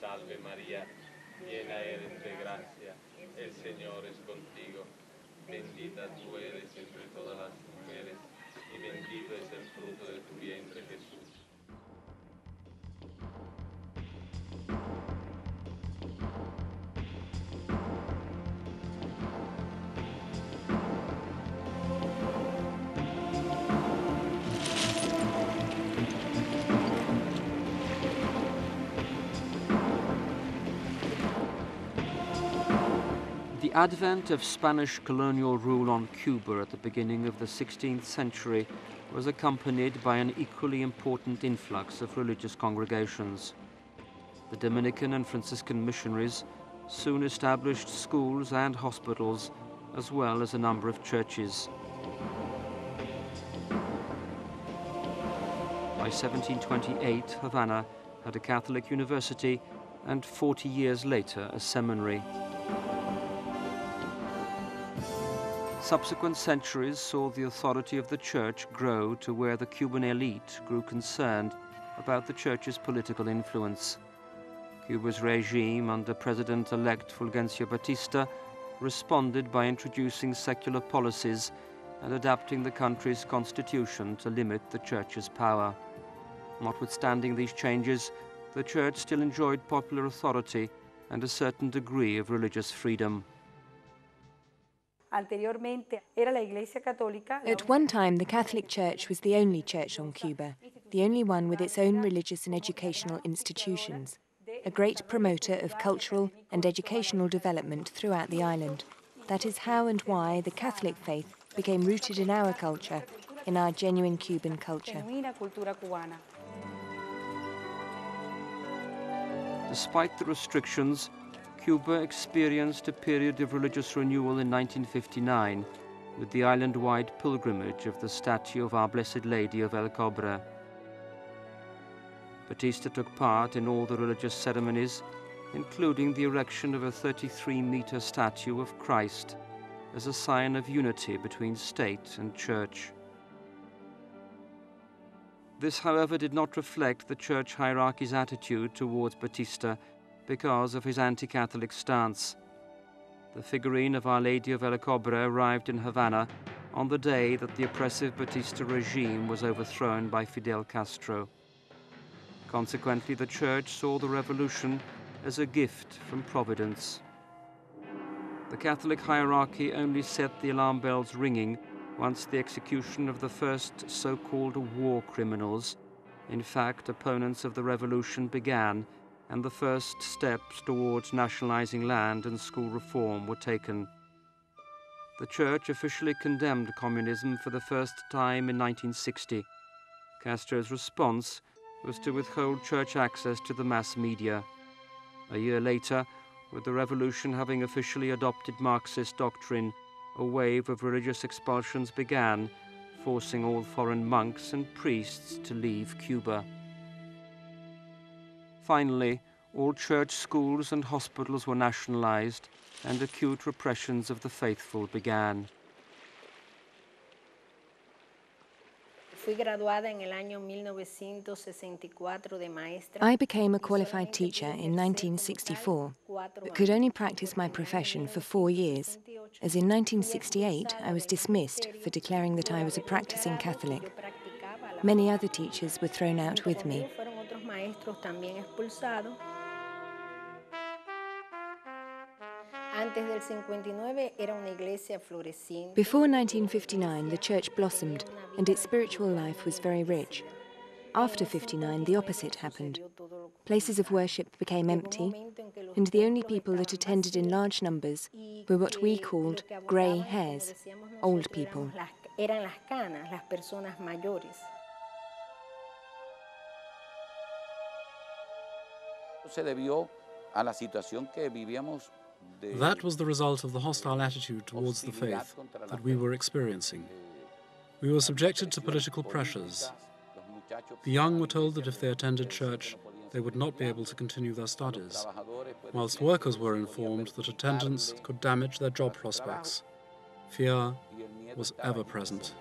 Salve María, llena eres de gracia, el Señor es contigo. Bendita tú eres entre todas las mujeres, y bendito es el fruto de tu vientre, Jesús. The advent of Spanish colonial rule on Cuba at the beginning of the 16th century was accompanied by an equally important influx of religious congregations. The Dominican and Franciscan missionaries soon established schools and hospitals, as well as a number of churches. By 1728, Havana had a Catholic university and 40 years later a seminary. Subsequent centuries saw the authority of the church grow to where the Cuban elite grew concerned about the church's political influence. Cuba's regime under President-elect Fulgencio Batista responded by introducing secular policies and adapting the country's constitution to limit the church's power. Notwithstanding these changes, the church still enjoyed popular authority and a certain degree of religious freedom. At one time, the Catholic Church was the only church on Cuba, the only one with its own religious and educational institutions, a great promoter of cultural and educational development throughout the island. That is how and why the Catholic faith became rooted in our culture, in our genuine Cuban culture. Despite the restrictions, Cuba experienced a period of religious renewal in 1959 with the island-wide pilgrimage of the statue of Our Blessed Lady of El Cobre. Batista took part in all the religious ceremonies, including the erection of a 33-meter statue of Christ as a sign of unity between state and church. This, however, did not reflect the church hierarchy's attitude towards Batista because of his anti-Catholic stance. The figurine of Our Lady of El Cobre arrived in Havana on the day that the oppressive Batista regime was overthrown by Fidel Castro. Consequently, the church saw the revolution as a gift from Providence. The Catholic hierarchy only set the alarm bells ringing once the execution of the first so-called war criminals, in fact opponents of the revolution, began, and the first steps towards nationalizing land and school reform were taken. The church officially condemned communism for the first time in 1960. Castro's response was to withhold church access to the mass media. A year later, with the revolution having officially adopted Marxist doctrine, a wave of religious expulsions began, forcing all foreign monks and priests to leave Cuba. Finally, all church schools and hospitals were nationalized, and acute repressions of the faithful began. I became a qualified teacher in 1964, but could only practice my profession for 4 years, as in 1968 I was dismissed for declaring that I was a practicing Catholic. Many other teachers were thrown out with me. Before 1959, the church blossomed and its spiritual life was very rich. After 59, the opposite happened. Places of worship became empty, and the only people that attended in large numbers were what we called grey hairs, old people. That was the result of the hostile attitude towards the faith that we were experiencing. We were subjected to political pressures. The young were told that if they attended church, they would not be able to continue their studies, whilst workers were informed that attendance could damage their job prospects. Fear was ever present.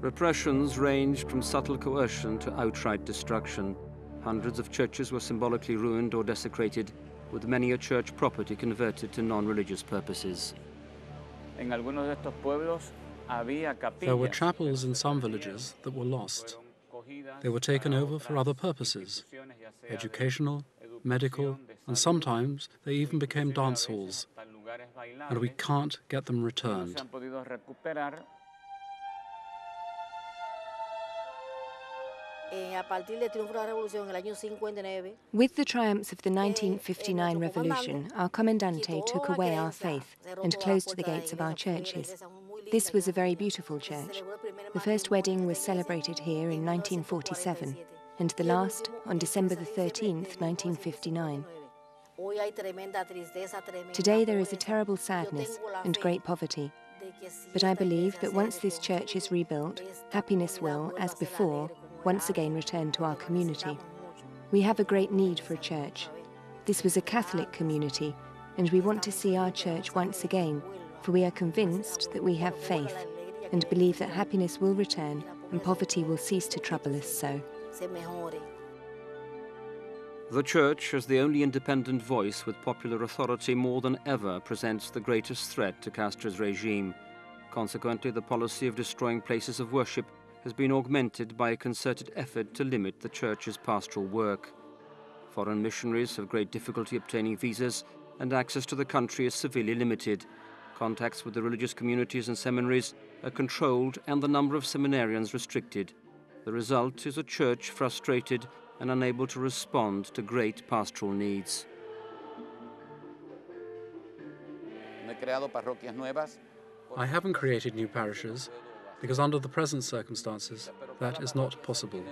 Repressions ranged from subtle coercion to outright destruction. Hundreds of churches were symbolically ruined or desecrated, with many a church property converted to non-religious purposes. There were chapels in some villages that were lost. They were taken over for other purposes, educational, medical, and sometimes they even became dance halls, and we can't get them returned. With the triumphs of the 1959 revolution, our Comandante took away our faith and closed the gates of our churches. This was a very beautiful church. The first wedding was celebrated here in 1947, and the last on December the 13th, 1959. Today there is a terrible sadness and great poverty. But I believe that once this church is rebuilt, happiness will, as before, once again return to our community. We have a great need for a church. This was a Catholic community, and we want to see our church once again, for we are convinced that we have faith and believe that happiness will return and poverty will cease to trouble us so. The Church, as the only independent voice with popular authority, more than ever presents the greatest threat to Castro's regime. Consequently, the policy of destroying places of worship has been augmented by a concerted effort to limit the Church's pastoral work. Foreign missionaries have great difficulty obtaining visas, and access to the country is severely limited. Contacts with the religious communities and seminaries are controlled and the number of seminarians restricted. The result is a church frustrated and unable to respond to great pastoral needs. I haven't created new parishes because under the present circumstances, that is not possible.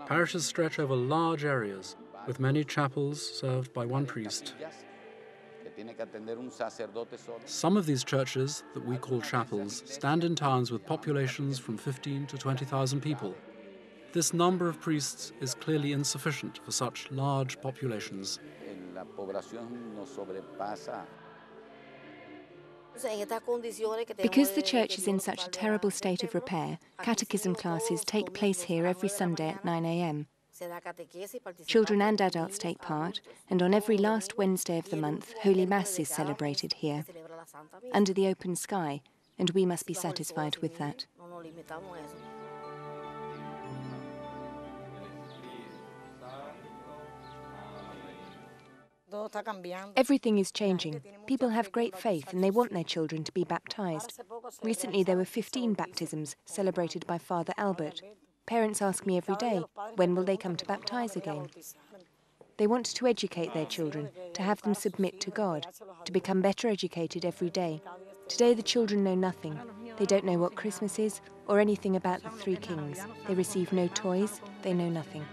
Parishes stretch over large areas with many chapels served by one priest. Some of these churches that we call chapels stand in towns with populations from 15 to 20,000 people. This number of priests is clearly insufficient for such large populations. Because the church is in such a terrible state of repair, catechism classes take place here every Sunday at 9 a.m. Children and adults take part, and on every last Wednesday of the month, Holy Mass is celebrated here, under the open sky, and we must be satisfied with that. Everything is changing. People have great faith and they want their children to be baptized. Recently there were 15 baptisms celebrated by Father Albert. Parents ask me every day, when will they come to baptize again? They want to educate their children, to have them submit to God, to become better educated every day. Today the children know nothing. They don't know what Christmas is or anything about the Three Kings. They receive no toys, they know nothing.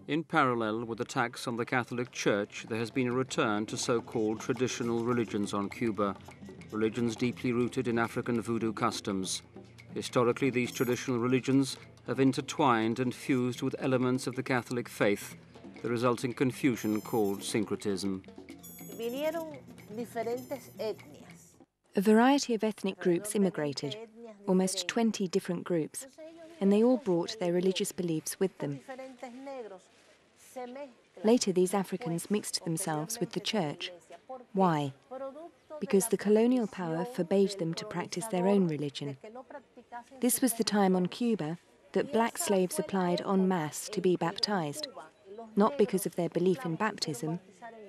In parallel with attacks on the Catholic Church, there has been a return to so-called traditional religions on Cuba, religions deeply rooted in African voodoo customs. Historically, these traditional religions have intertwined and fused with elements of the Catholic faith, the resulting confusion called syncretism. A variety of ethnic groups immigrated, almost 20 different groups, and they all brought their religious beliefs with them. Later, these Africans mixed themselves with the church. Why? Because the colonial power forbade them to practice their own religion. This was the time on Cuba that black slaves applied en masse to be baptized, not because of their belief in baptism,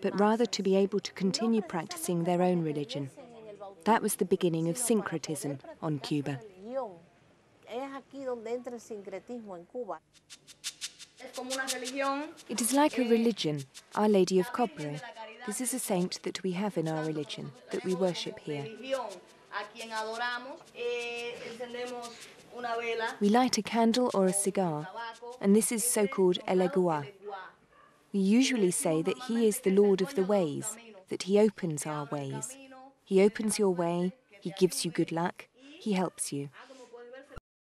but rather to be able to continue practicing their own religion. That was the beginning of syncretism on Cuba. It is like a religion, Our Lady of Cobre. This is a saint that we have in our religion, that we worship here. We light a candle or a cigar, and this is so-called Elegua. We usually say that he is the Lord of the ways, that he opens our ways. He opens your way, he gives you good luck, he helps you.